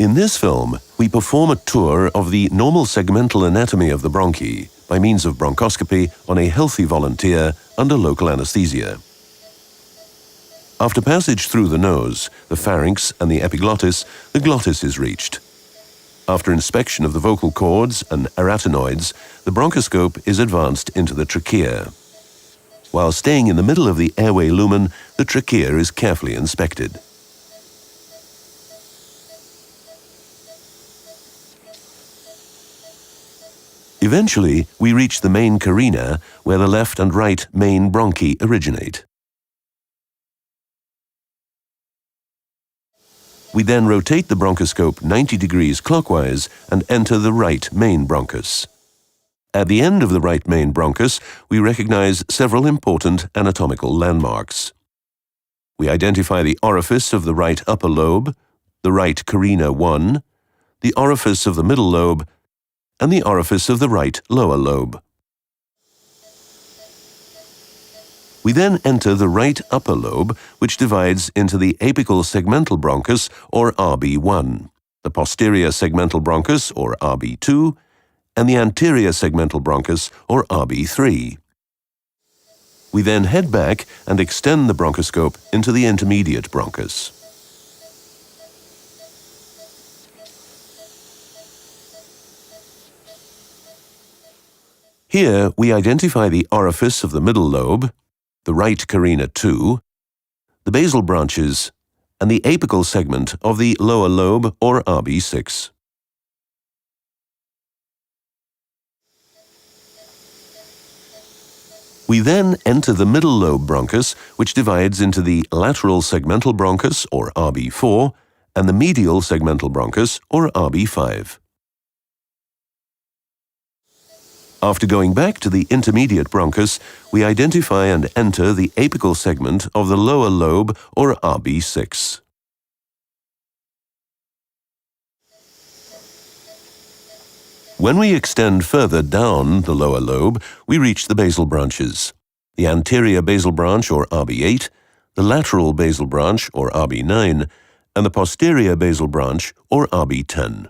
In this film, we perform a tour of the normal segmental anatomy of the bronchi by means of bronchoscopy on a healthy volunteer under local anesthesia. After passage through the nose, the pharynx and the epiglottis, the glottis is reached. After inspection of the vocal cords and arytenoids, the bronchoscope is advanced into the trachea. While staying in the middle of the airway lumen, the trachea is carefully inspected. Eventually, we reach the main carina, where the left and right main bronchi originate. We then rotate the bronchoscope 90 degrees clockwise and enter the right main bronchus. At the end of the right main bronchus, we recognize several important anatomical landmarks. We identify the orifice of the right upper lobe, the right carina 1, the orifice of the middle lobe, and the orifice of the right lower lobe. We then enter the right upper lobe, which divides into the apical segmental bronchus, or RB1, the posterior segmental bronchus, or RB2, and the anterior segmental bronchus, or RB3. We then head back and extend the bronchoscope into the intermediate bronchus. Here, we identify the orifice of the middle lobe, the right carina 2, the basal branches, and the apical segment of the lower lobe, or RB6. We then enter the middle lobe bronchus, which divides into the lateral segmental bronchus, or RB4, and the medial segmental bronchus, or RB5. After going back to the intermediate bronchus, we identify and enter the apical segment of the lower lobe, or RB6. When we extend further down the lower lobe, we reach the basal branches, the anterior basal branch, or RB8, the lateral basal branch, or RB9, and the posterior basal branch, or RB10.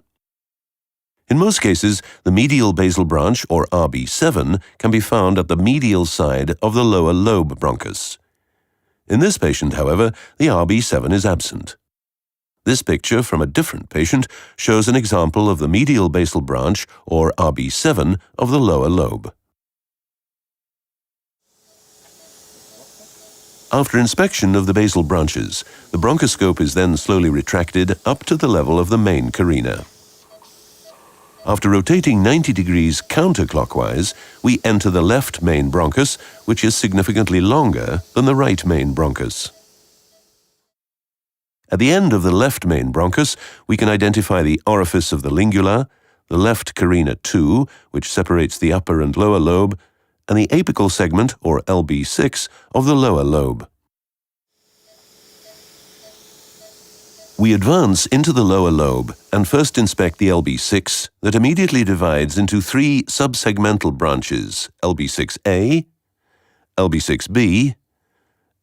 In most cases, the medial basal branch, or RB7, can be found at the medial side of the lower lobe bronchus. In this patient, however, the RB7 is absent. This picture from a different patient shows an example of the medial basal branch, or RB7, of the lower lobe. After inspection of the basal branches, the bronchoscope is then slowly retracted up to the level of the main carina. After rotating 90 degrees counterclockwise, we enter the left main bronchus, which is significantly longer than the right main bronchus. At the end of the left main bronchus, we can identify the orifice of the lingula, the left carina 2, which separates the upper and lower lobe, and the apical segment, or LB6, of the lower lobe. We advance into the lower lobe and first inspect the LB6 that immediately divides into three subsegmental branches, LB6A, LB6B,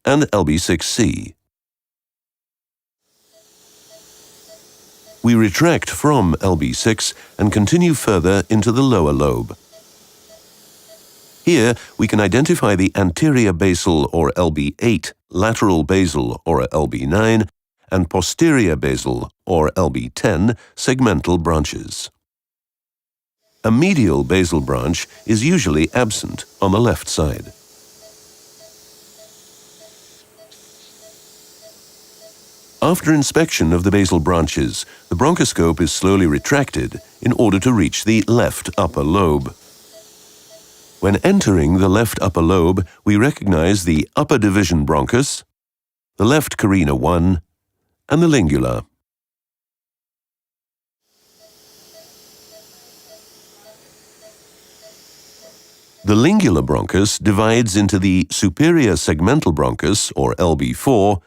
and LB6C. We retract from LB6 and continue further into the lower lobe. Here, we can identify the anterior basal, or LB8, lateral basal, or LB9, and posterior basal, or LB10, segmental branches. A medial basal branch is usually absent on the left side. After inspection of the basal branches, the bronchoscope is slowly retracted in order to reach the left upper lobe. When entering the left upper lobe, we recognize the upper division bronchus, the left carina 1, and the lingula. The lingular bronchus divides into the superior segmental bronchus, or LB4,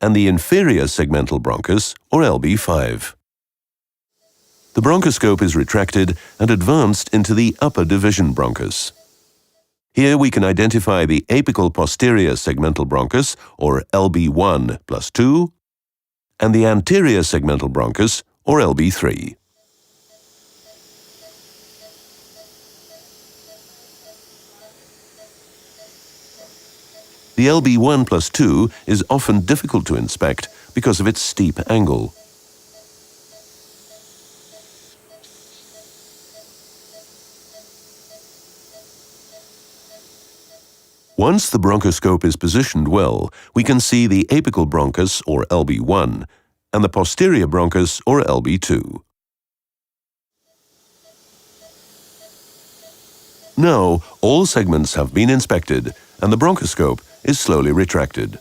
and the inferior segmental bronchus, or LB5. The bronchoscope is retracted and advanced into the upper division bronchus. Here we can identify the apical posterior segmental bronchus, or LB1 plus 2, and the anterior segmental bronchus, or LB3. The LB1 plus 2 is often difficult to inspect because of its steep angle. Once the bronchoscope is positioned well, we can see the apical bronchus, or LB1, and the posterior bronchus, or LB2. Now, all segments have been inspected and the bronchoscope is slowly retracted.